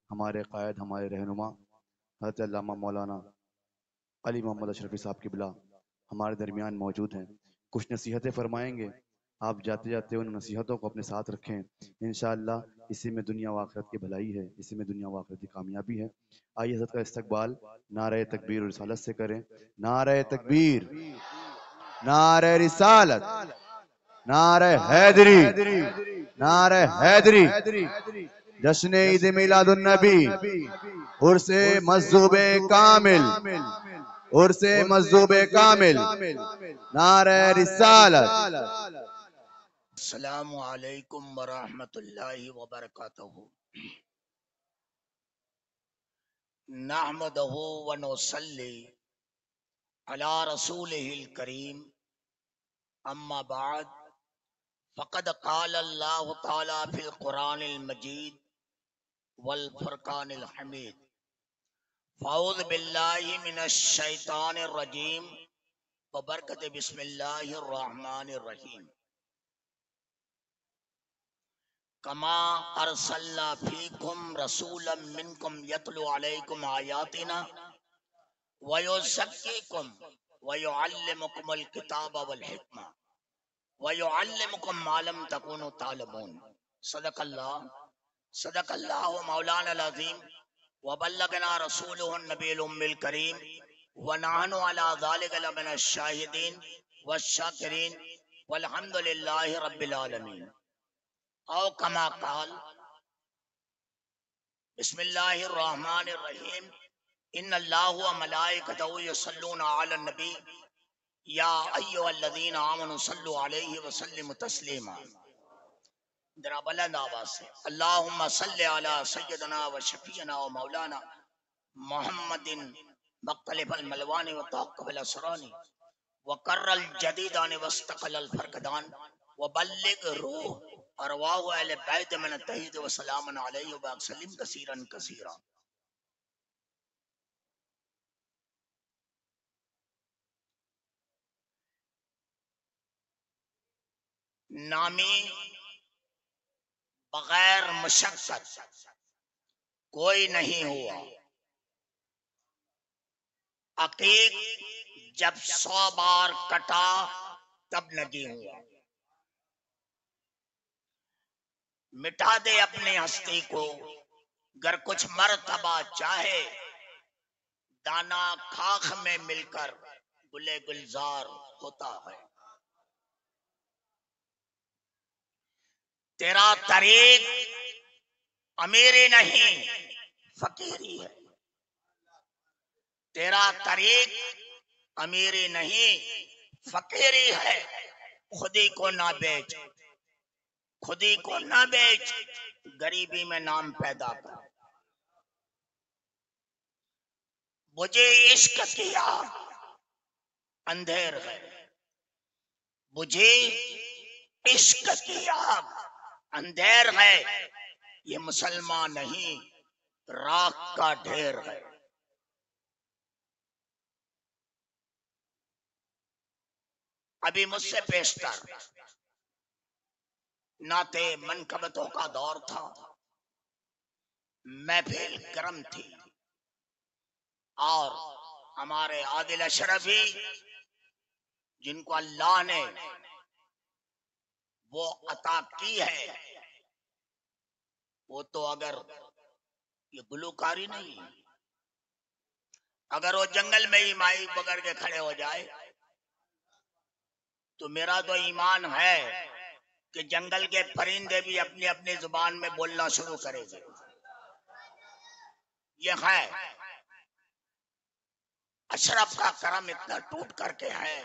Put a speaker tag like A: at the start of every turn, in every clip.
A: ہمارے قائد، ہمارے رہنما حضرت علامہ مولانا علی محمد اشرفی صاحب کی بلا ہمارے درمیان موجود ہیں، کچھ نصیحتیں فرمائیں گے۔ آپ جاتے جاتے ان نصیحتوں کو اپنے ساتھ رکھیں، انشاءاللہ اسی میں دنیا و آخرت کی بھلائی ہے، اسی میں دنیا و آخرت کی کامیابی ہے۔ آئیے حضرت کا استقبال نعرہ تکبیر و رسالت سے کریں۔ نعرہ تکبیر، نعرہ رسالت، نعرہ حیدری، نعرہ حیدری، جشن عید میلاد النبی، عرس مجذوب کامل، عرس مجذوب کامل، نعرہ رسالت۔
B: السلام علیکم ورحمۃ اللہ وبرکاتہ۔ نحمدہ ونصلی علی رسولہ الکریم، اما بعد، فقد قال اللہ تعالی فی القرآن المجید والفرقان الحمید، فاعوذ باللہ من الشیطان الرجیم وبرکت بسم اللہ الرحمن الرحیم۔ کما ارسلنا فیکم رسولا منکم یتلو علیکم آیاتنا ویزکیکم ویعلمکم الکتاب والحکمہ ویعلمکم ما لم تکونوا تعلمون۔ صدق اللہ مولانا العظیم وبلغنا رسولہ النبی الأمی الکریم ونحن علی ذلک لمن الشاہدین والشاکرین والحمد للہ رب العالمین۔ او کما قال، بسم اللہ الرحمن الرحیم، ان اللہ و ملائکتہ یصلون علی النبی یا ایھا الذین آمنوا صلوا علیہ وسلموا تسلیما۔ ذرا بلند آواز سے اللہم صل علی سیدنا و شفیعنا و مولانا محمد مختلف الملوان و تعقب الاسران وقر الجدیدان واستقل الفرقدان وبلغ روح ارواح اہل بیت من التحید وسلام علیہ وسلم کثیرا کثیرا۔ نامی بغیر مشقت کوئی نہیں ہوا، عقیق جب 100 بار کٹا تب نہیں ہوا۔ مٹا دے اپنی ہستی کو گر کچھ مرتبہ چاہے، دانا خاک میں مل کر گلے گلزار ہوتا ہے۔ تیرا طریق امیری نہیں فقیری ہے، تیرا طریق امیری نہیں فقیری ہے۔ خودی کو نہ بیچ، خودی کو نہ بیچ، غریبی میں نام پیدا کر۔ مجھے عشق کیا اندھیر ہے، مجھے عشق کی آگ اندھیر ہے، یہ مسلمان نہیں راکھ کا ڈھیر ہے۔ ابھی مجھ سے پیشتر نعت منقبتوں کا دور تھا، محفل گرم تھی، اور ہمارے عادل اشرفی جن کو اللہ نے وہ عطا کی ہے، وہ تو اگر یہ گلوکاری نہیں، اگر وہ جنگل میں ہی مائی پکڑ کے کھڑے ہو جائے تو میرا تو ایمان ہے کہ جنگل کے پرندے بھی اپنی اپنی زبان میں بولنا شروع کرے گے۔ یہ ہے اشرف کا کرم اتنا ٹوٹ کر کے ہے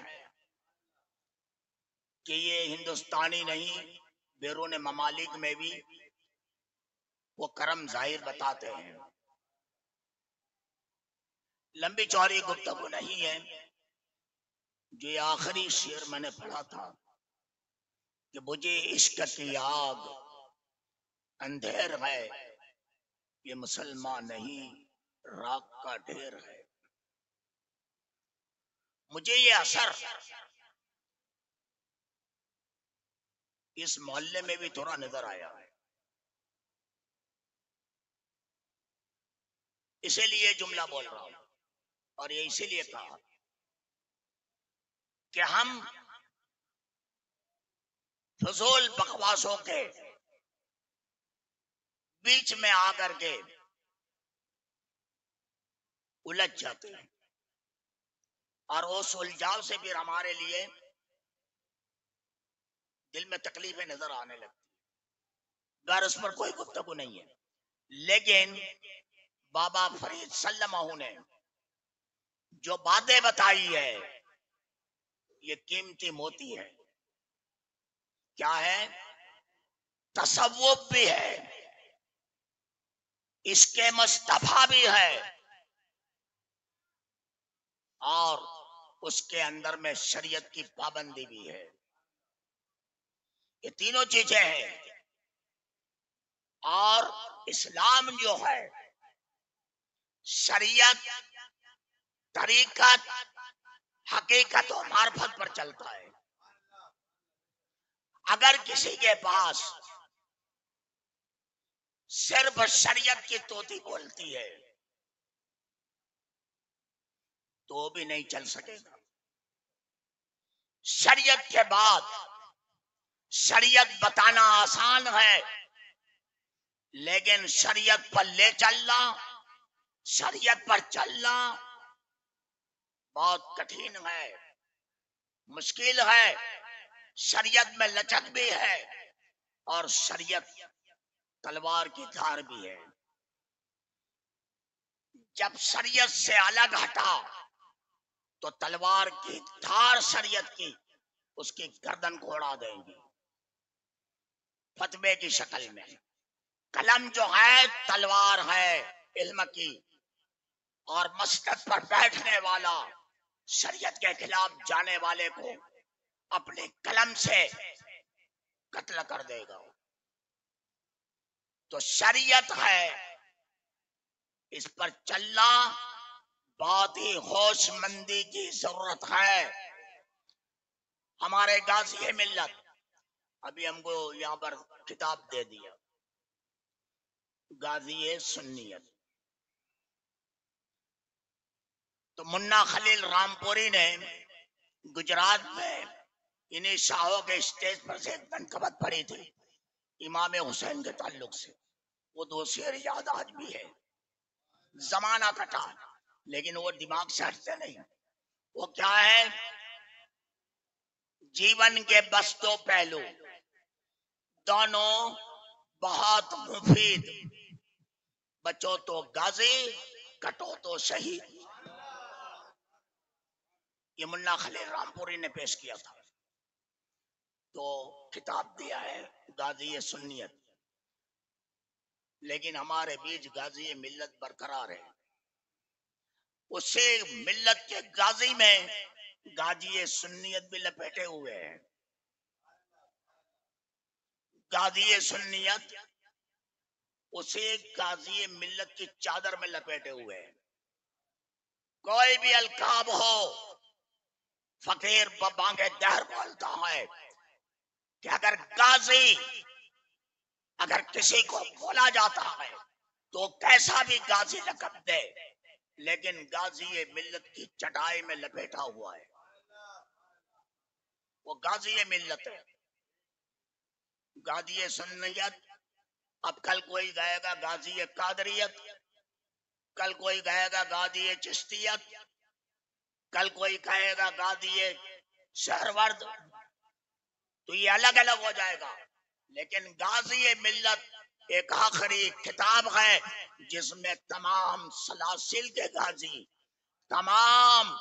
B: کہ یہ ہندوستانی نہیں بیرون ممالک میں بھی وہ کرم ظاہر بتاتے ہیں۔ لمبی چوڑی گفتگو نہیں ہے، جو یہ آخری شعر میں نے پڑھا تھا کہ مجھے عشق کی آگ اندھیر ہے، یہ مسلمان نہیں راکھ کا ڈھیر ہے۔ مجھے یہ اثر اس محلے میں بھی تھوڑا نظر آیا ہے۔ اسی لیے جملہ بول رہا ہوں، اور یہ اسی لیے کہا کہ ہم فضول بکواسوں کے بیچ میں آ کر کے الجھ جاتے ہیں، اور اس الجھاؤ سے پھر ہمارے لیے دل میں تکلیفیں نظر آنے لگتی، غیر اس پر کوئی گفتگو نہیں ہے۔ لیکن بابا فرید صلی اللہ علیہ وسلم نے جو باتیں بتائی ہے یہ قیمتی موتی ہے۔ کیا ہے؟ تصوف بھی ہے، عشق مصطفیٰ بھی ہے، اور اس کے اندر میں شریعت کی پابندی بھی ہے۔ یہ تینوں چیزیں ہیں، اور اسلام جو ہے شریعت، طریقت، حقیقت و معرفت پر چلتا ہے۔ اگر کسی کے پاس صرف شریعت کی طوطی بولتی ہے تو بھی نہیں چل سکے گا۔ شریعت کے بعد شریعت بتانا آسان ہے، لیکن شریعت پر لے چلنا، شریعت پر چلنا بہت کٹھن ہے، مشکل ہے۔ شریعت میں لچک بھی ہے، اور شریعت تلوار کی دھار بھی ہے۔ جب شریعت سے الگ ہٹا تو تلوار کی دھار شریعت کی اس کی گردن کو اڑا دیں گی فتوے کی شکل میں۔ قلم جو ہے تلوار ہے علم کی، اور مسجد پر بیٹھنے والا شریعت کے خلاف جانے والے کو اپنے قلم سے قتل کر دے گا۔ تو شریعت ہے، اس پر چلنا بہت ہی ہوش مندی کی ضرورت ہے۔ ہمارے غازی ملت ابھی ہم کو یہاں پر کتاب دے دیا، غازی سنیت۔ تو منا خلیل رامپوری نے گجرات میں انہیں شاہوں کے اسٹیج پر سے ایک منقبت پڑھی تھی امام حسین کے تعلق سے۔ وہ دو شعر یاد آج بھی ہے۔ زمانہ کٹا لیکن وہ دماغ سے ہٹتے نہیں۔ وہ کیا ہے؟ جیون کے بس دو پہلو دونوں بہت مفید، بچو تو غازی کٹو تو شہید۔ یہ منا خلیل رامپوری نے پیش کیا تھا، تو کتاب دیا ہے غازی سنیت۔ لیکن ہمارے بیچ غازی ملت برقرار ہے، اسی ملت کے غازی میں غازی سنیت بھی لپیٹے ہوئے ہیں۔ غازی سنیت اسے غازی ملت کی چادر میں لپیٹے ہوئے ہیں۔ کوئی بھی القاب ہو، فقیر ببانگ دہر بولتا ہے کہ اگر غازی، اگر کسی کو بولا جاتا ہے تو کیسا بھی غازی لقب دے، لیکن غازی ملت کی چٹائی میں لپیٹا ہوا ہے، وہ غازی ملت ہے۔ غازی سنیت، اب کل کوئی گائے گا غازی قادریت، کل کوئی گائے گا غازی چشتیت، کل کوئی کہے گا غازی شہرورد، تو یہ الگ الگ ہو جائے گا۔ لیکن غازی ملت ایک آخری کتاب ہے جس میں تمام سلاسل کے غازی، تمام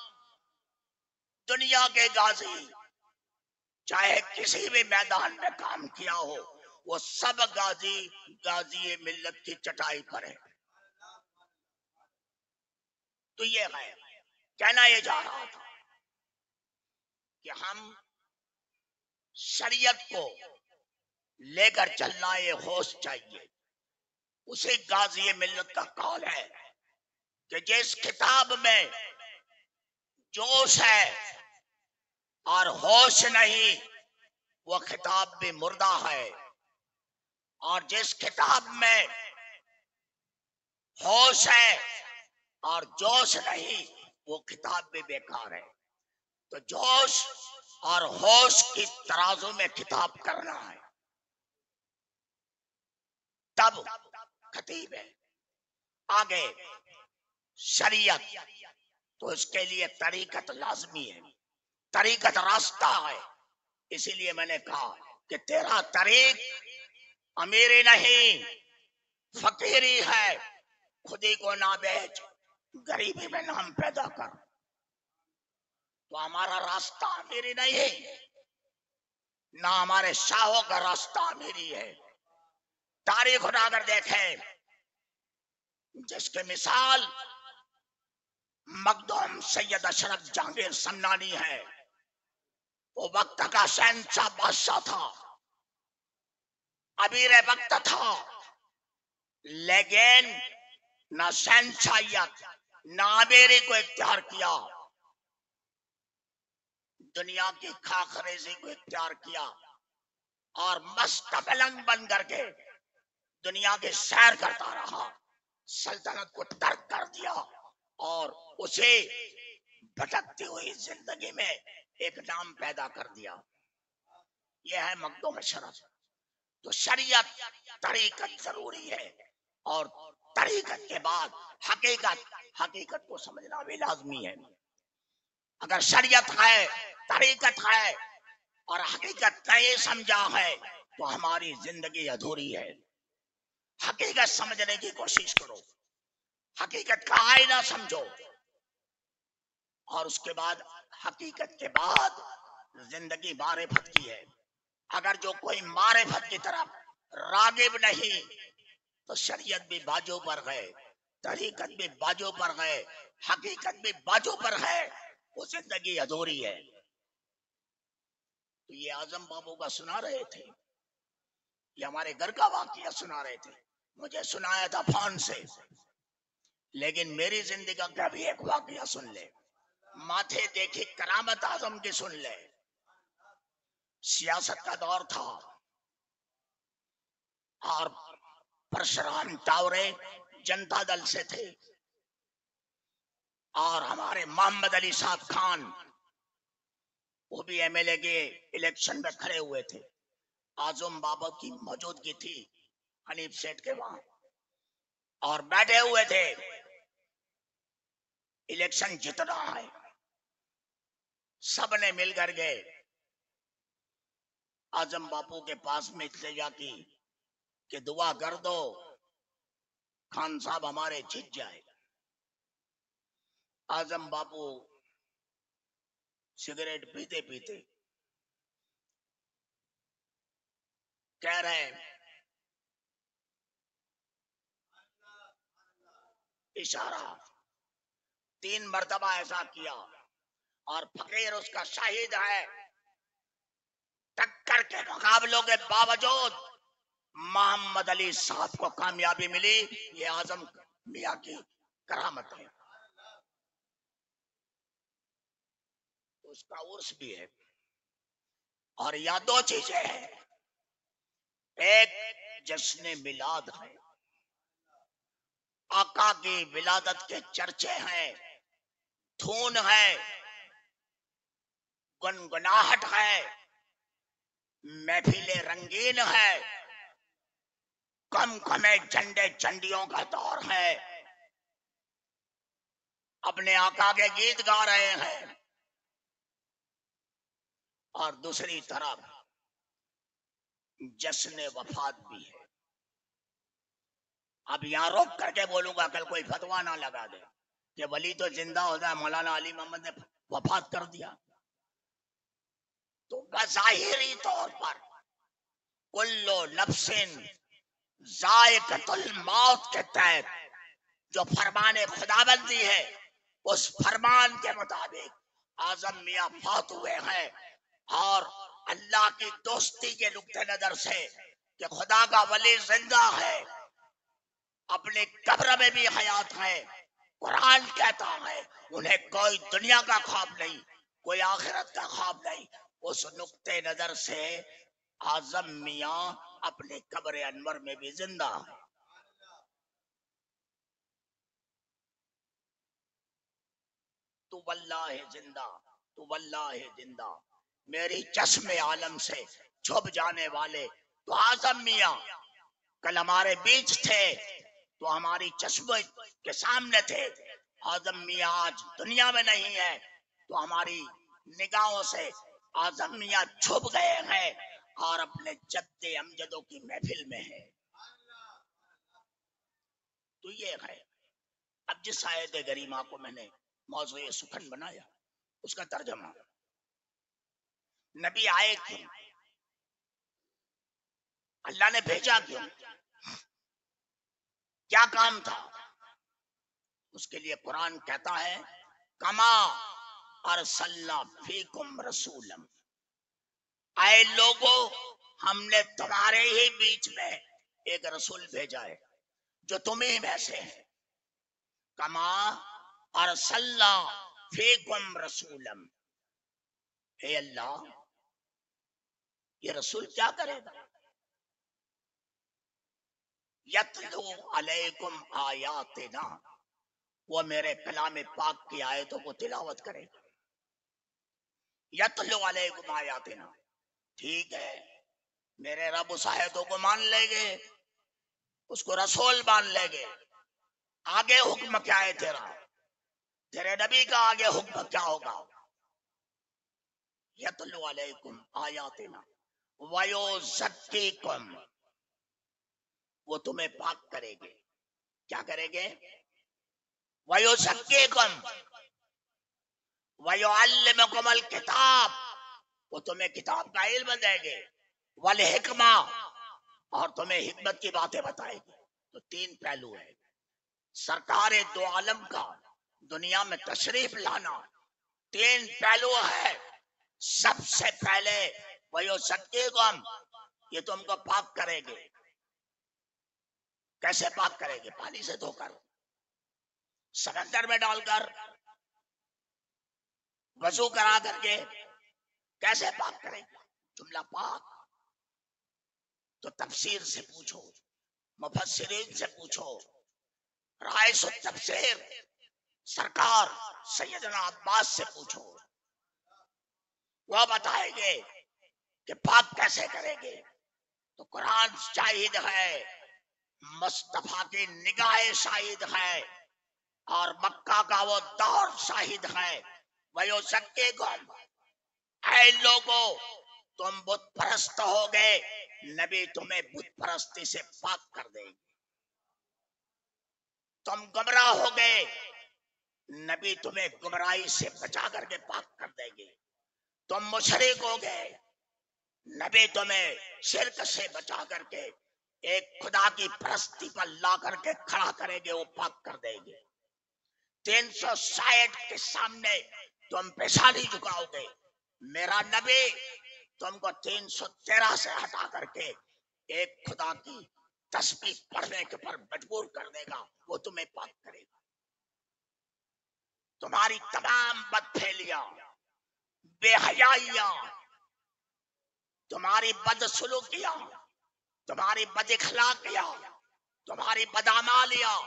B: دنیا کے غازی، چاہے کسی بھی میدان میں کام کیا ہو، وہ سب غازی ملت کی چٹائی پر ہے۔ تو یہ ہے کہنا، یہ جا رہا تھا کہ ہم شریعت کو لے کر چلنا، یہ ہوش چاہیے۔ اسی غازی ملت کا قول ہے کہ جس کتاب میں جوش ہے اور ہوش نہیں، وہ کتاب بھی مردہ ہے، اور جس کتاب میں ہوش ہے اور جوش نہیں وہ کتاب بھی بیکار ہے. تو جوش اور ہوش کی ترازو میں کتاب کرنا ہے تب خطیب ہے. آگے شریعت تو اس کے لیے طریقت لازمی ہے، طریقت راستہ ہے. اسی لیے میں نے کہا کہ تیرا طریق امیری نہیں فقیری ہے، خودی کو نہ بیچ غریبی میں نام پیدا کر. تو ہمارا راستہ امیری نہیں ہے، نہ ہمارے شاہوں کا راستہ امیری ہے. تاریخ اٹھا کر دیکھیں، جس کی مثال مخدوم سید اشرف جہانگیر سمنانی ہے. وہ وقت کا شہنشاہ بادشاہ تھا، امیر وقت تھا، لیکن نہ شہنشاہیت نہ امیری کو اختیار کیا، دنیا کی خاکریزی کو اختیار کیا اور مست پلنگ بن کر کے دنیا کی سیر کرتا رہا. سلطنت کو ترک کر دیا اور اسے بھٹکتی ہوئی زندگی میں ایک نام پیدا کر دیا. یہ ہے مخدوم شرف. تو شریعت طریقت ضروری ہے اور طریقت کے بعد حقیقت کو سمجھنا بھی لازمی ہے. اگر شریعت ہے، طریقت ہے اور حقیقت نہیں سمجھا ہے تو ہماری زندگی ادھوری ہے. حقیقت سمجھنے کی کوشش کرو، حقیقت کا آئینہ سمجھو، اور اس کے بعد حقیقت کے بعد زندگی معرفت کی ہے. اگر جو کوئی معرفت کی طرف راغب نہیں تو شریعت بھی باجو پر ہے، طریقت بھی باجو پر ہے، حقیقت بھی باجو پر ہے، وہ زندگی ادھوری ہے. تو یہ اعظم بابو کا سنا رہے تھے، یہ ہمارے گھر کا واقعہ سنا رہے تھے. مجھے سنایا تھا فون سے، لیکن میری زندگی کا بھی ایک واقعہ سن لے. ماتھے دیکھی کرامت اعظم کی سن لے. سیاست کا دور تھا اور پرشرام ٹاورے جنتا دل سے تھے اور ہمارے محمد علی صاحب خان وہ بھی ایم ایل اے کے الیکشن میں کھڑے ہوئے تھے. اعظم بابا کی موجودگی تھی حنیف سیٹھ کے وہاں اور بیٹھے ہوئے تھے. الیکشن جتنا ہے سب نے مل کر گئے اعظم باپو کے پاس میں التجا کی کہ دعا کر دو خان صاحب ہمارے جیت جائے. اعظم باپو سگریٹ پیتے پیتے کہہ رہے اشارہ 3 مرتبہ ایسا کیا اور فقیر اس کا شاہد ہے. ٹکر کے مقابلوں کے باوجود محمد علی صاحب کو کامیابی ملی. یہ اعظم میاں کی کرامت ہے. اس کا عرس بھی ہے اور یا 2 چیزیں ہیں. ایک جشن میلاد ہے، آقا کی ولادت کے چرچے ہیں، دھون ہے، گنگناہٹ ہے، محفل رنگین ہے، کم کمے جھنڈے جھنڈیوں کا دور ہے، اپنے آقا کے گیت گا رہے ہیں. اور دوسری طرف جشن وفات بھی ہے. اب یہاں روک کر کے بولوں گا کل کوئی فتوا نہ لگا دے کہ ولی تو زندہ ہوتا ہے، مولانا علی محمد نے وفات کر دیا. تو بظاہری طور پر کلو نفس ذائقۃ الموت کے تحت جو فرمان خدا بندی ہے اس فرمان کے مطابق اعظم میاں فوت ہوئے ہیں. اور اللہ کی دوستی کے نقطہ نظر سے کہ خدا کا ولی زندہ ہے، اپنے قبر میں بھی حیات ہے. قرآن کہتا ہے انہیں کوئی دنیا کا خواب نہیں، کوئی آخرت کا خواب نہیں. اس نقطہ نظر سے اعظم میاں اپنے قبر انور میں بھی زندہ ہے. تو واللہ زندہ، تو واللہ زندہ، میری چشم عالم سے چھپ جانے والے تو اعظم میاں کل ہمارے بیچ تھے، تو ہماری چشم کے سامنے تھے. اعظم میاں آج دنیا میں نہیں ہے، تو ہماری نگاہوں سے اعظم میاں چھپ گئے ہیں اور اپنے جد امجدوں کی محفل میں ہے. تو یہ ہے. اب جس آیت گریمہ کو میں نے موضوع سخن بنایا، اس کا ترجمہ، نبی آئے کیوں، اللہ نے بھیجا کیوں، کیا کام تھا؟ اس کے لیے قرآن کہتا ہے کما ارسلنا فیکم رسولا، اے لوگو ہم نے تمہارے ہی بیچ میں ایک رسول بھیجا ہے جو تمہیں میں سے ہے. کما ارسلنا فیکم رسولا، اے اللہ یہ رسول کیا کرے گا؟ یتلو علیکم آیاتنا، وہ میرے کلام پاک کی آیتوں کو تلاوت کرے گا. یتلو علیکم آیاتنا، ٹھیک ہے، میرے رب اس آیتوں کو مان لیں گے، اس کو رسول مان لیں گے. آگے حکم کیا ہے تیرا؟ تیرے نبی کا آگے حکم کیا ہوگا؟ یتلو علیکم آیاتنا ویزکیکم، وہ تمہیں پاک کرے گے. کیا کرے گے؟ ویزکیکم ویعلمکم الکتاب، وہ تمہیں کتاب کا علم دے گے. والحکمہ، اور تمہیں حکمت کی باتیں بتائے گی. تو تین پہلو ہے. سرکار دو عالم کا دنیا میں تشریف لانا تین پہلو ہے. سب سے پہلے ویزکیکم، یہ تم کو پاک کرے گے. کیسے پاک کرے گے؟ پانی سے دھو کر، سمندر میں ڈال کر، وضو کرا کر کے. کیسے پاک کرے گا؟ جملہ پاک تو تفسیر سے پوچھو، مفسرین سے پوچھو، رائس التفسیر سرکار سیدنا عباس سے پوچھو، وہ بتائیں گے کہ پاک کیسے کریں گے. تو قرآن شاہد ہے، مصطفیٰ کی نگاہ شاہد ہے، اور مکہ کا وہ دور شاہد ہے. وَيُزَكِّيكُمْ، اے لوگو تم بت پرست ہو گئے، نبی تمہیں بت پرستی سے پاک کر دے گی. تم گمراہ ہو گئے، نبی تمہیں گمراہی سے بچا کر کے پاک کر دے گی. تم مشرک ہو گئے، نبی تمہیں شرک سے بچا کر کے ایک خدا کی پرستی پر لا کر کے کھڑا کرے گے، وہ پاک کر دے گے. 360 کے سامنے تم پیشانی جھکاؤ گے، میرا نبی تم کو 313 سے ہٹا کر کے ایک خدا کی تسبیح پڑھنے کے پر مجبور کر دے گا، وہ تمہیں پاک کرے گا. تمہاری تمام بد پھیلیاں، بے حیائیاں، تمہاری بد سلوکیاں، تمہاری بد اخلاقیاں، تمہاری بدعمالیاں،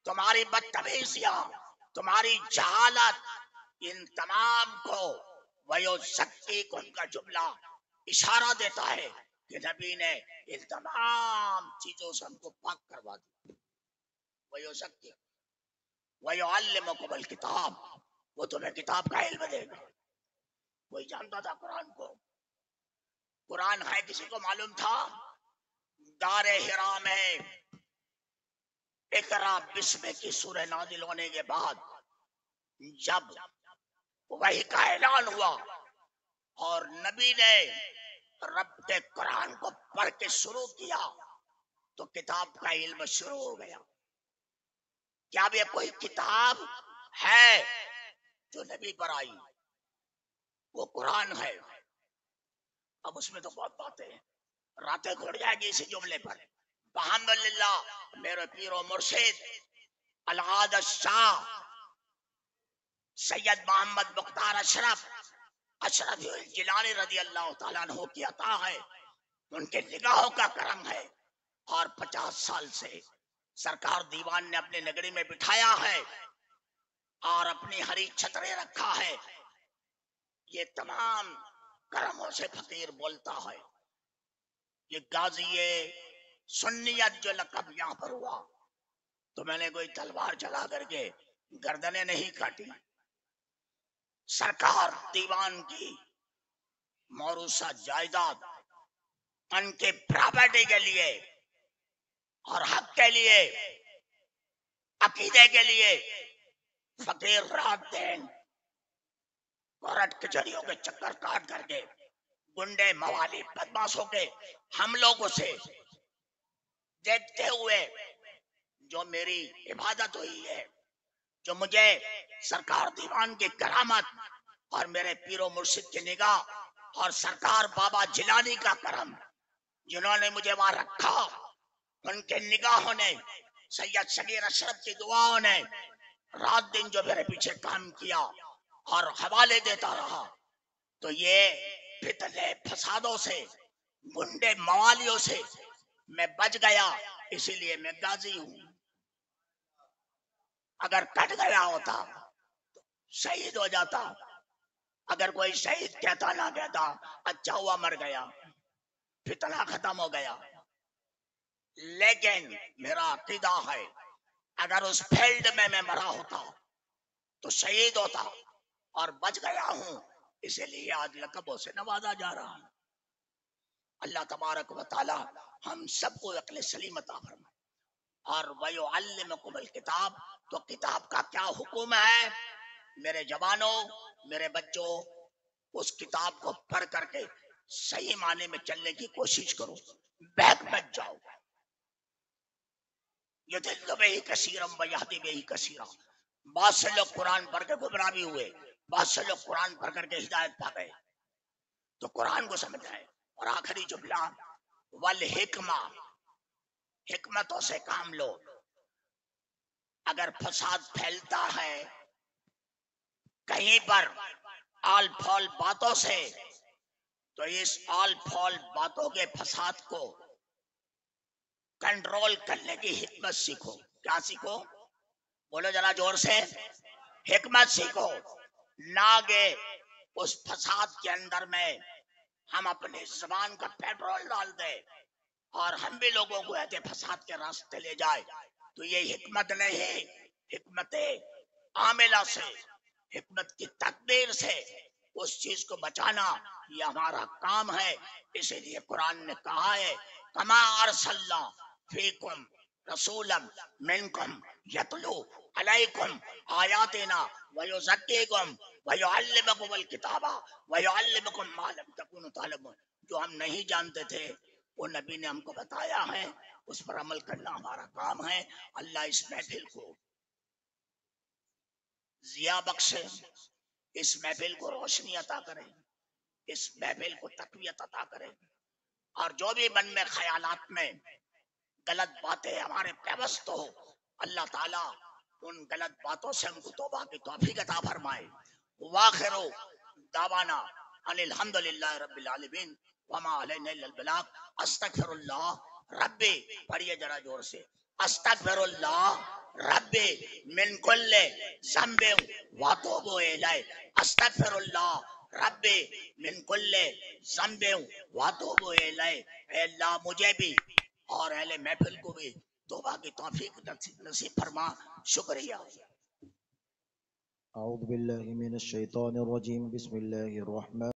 B: تمہاری بدتمیزیاں، تمہاری جہالت، ان تمام کو وَيُزَكِّيكُمْ کا جملہ اشارہ دیتا ہے کہ نبی نے ان تمام چیزوں سے ہم کو پاک کروا دی. وَيُزَكِّيكُمْ وَيُعَلِّمُكُمُ الْكِتَابَ، وہ تمہیں کتاب کا علم دے گا. کوئی جانتا تھا قرآن کو؟ قرآن ہے کسی کو معلوم تھا؟ دار حرا میں اقرا بسم کی سورہ نازل ہونے کے بعد جب وحی کا اعلان ہوا اور نبی نے رب کے قرآن کو پڑھ کے شروع کیا تو کتاب کا علم شروع ہو گیا. کیا اب یہ کوئی کتاب ہے جو نبی پر آئی؟ وہ قرآن ہے. اب اس میں تو بہت باتیں ہیں، راتیں گھڑ جائے گی اسی جملے پر. الحمدللہ میرے پیر و مرشد الحاج شاہ سید محمد مختار اشرف جیلانی رضی اللہ تعالیٰ عنہ کی عطا ہے، ان کے نگاہوں کا کرم ہے. اور 50 سال سے سرکار دیوان نے اپنے نگری میں بٹھایا ہے. اور اپنی ہری چھتری رکھا ہے، یہ تمام کرموں سے فقیر بولتا ہے۔ یہ غازی سنیت جو لقب یہاں پر ہوا، تو میں نے کوئی تلوار چلا کر کے گردنیں نہیں کاٹی۔ سرکار دیوان کی موروثہ جائیداد ان کے پراپرٹی کے لیے اور حق کے لیے، عقیدے کے لیے فقیر رات دن کورٹ کچہریوں کے چکر کاٹ کر کے گنڈے موالی بدماشوں کے حملوں سے دیکھتے ہوئے جو میری عبادت ہوئی ہے، جو مجھے سرکار دیوان کی کرامت اور میرے پیر و مرشد کی نگاہ اور سرکار بابا جیلانی کا کرم، جنہوں نے مجھے وہاں رکھا، ان کے نگاہوں نے، سید شبیر اشرف کی دعاؤں نے رات دن جو میرے پیچھے کام کیا اور حوالے دیتا رہا، تو یہ فتنے فسادوں سے، گنڈے موالیوں سے میں بچ گیا، اسی لیے میں غازی ہوں۔ اگر کٹ گیا ہوتا شہید ہو جاتا، اگر کوئی شہید کہتا نہ کہتا اچھا ہوا مر گیا، فتنہ ختم ہو گیا، لیکن میرا عقیدہ ہے اگر اس فیلڈ میں مرا ہوتا تو شہید ہوتا، اور بچ گیا ہوں، اسی لیے آج لقبوں سے نوازا جا رہا ہوں۔ اللہ تبارک و تعالی ہم سب کو عقل سلیم عطا فرمائے۔ اور وَيُعَلِّمُكُمُ الْكِتَابَ، تو کتاب کا کیا حکم ہے؟ میرے جوانوں، میرے بچوں، اس کتاب کو پڑھ کر کے صحیح معنی میں چلنے کی کوشش کرو، بیک مت جاؤ۔ یُضِلُّ بِهِ کثیرا وَیَہْدِی بِهِ کثیرا، بہت سے لوگ قرآن پڑھ کے گمراہ بھی ہوئے، بہت سے لوگ قرآن پڑھ کر کے ہدایت پا گئے۔ تو قرآن کو سمجھائے۔ اور آخری جملہ والحکمہ، حکمتوں سے کام لو۔ اگر فساد پھیلتا ہے کہیں پر آل پھول باتوں سے، تو اس آل پھول باتوں کے فساد کو کنٹرول کرنے کی حکمت سیکھو۔ کیا سیکھو؟ بولو ذرا زور سے، حکمت سیکھو۔ نہ کہ اس فساد کے اندر میں ہم اپنی زبان کا پیٹرول ڈال دیں اور ہم بھی لوگوں کو ایسے فساد کے راستے لے جائے، تو یہ حکمت نہیں۔ حکمت عاملہ سے، حکمت کی تدبیر سے اس چیز کو بچانا، یہ ہمارا کام ہے۔ اسی لیے قرآن نے کہا ہے کما ارسلنا فیکم رسولا منکم یتلو علیکم آیاتنا ویزکیکم ویعلمکم الکتاب ویعلمکم ما لم تکونوا تعلمون۔ جو ہم نہیں جانتے تھے وہ نبی نے ہم کو بتایا ہے، اس پر عمل کرنا ہمارا کام ہے۔ اللہ اس محفل کو ضیا بخشے، اس محفل کو روشنی عطا کرے، اس محفل کو تقویت عطا کرے، اور جو بھی من میں خیالات میں غلط باتیں ہمارے پیوست ہو، اللہ تعالیٰ ان غلط باتوں سے ہم کو توبہ کی توفیق عطا فرمائے۔ واخر دعوانا ان الحمدللہ رب العالمین وما علینا الا البلاغ۔ استغفر اللہ ربی، پڑھیے ذرا زور سے، استغفر اللہ ربی من کل ذنب واتوب الیہ۔ استغفر اللہ ربی من کل ذنب واتوب الیہ۔ اے اللہ مجھے بھی اور اہل محفل کو بھی توبہ کی توفیق نصیب فرما۔ شکریہ۔
C: اعوذ باللہ من الشیطان الرجیم، بسم اللہ الرحمن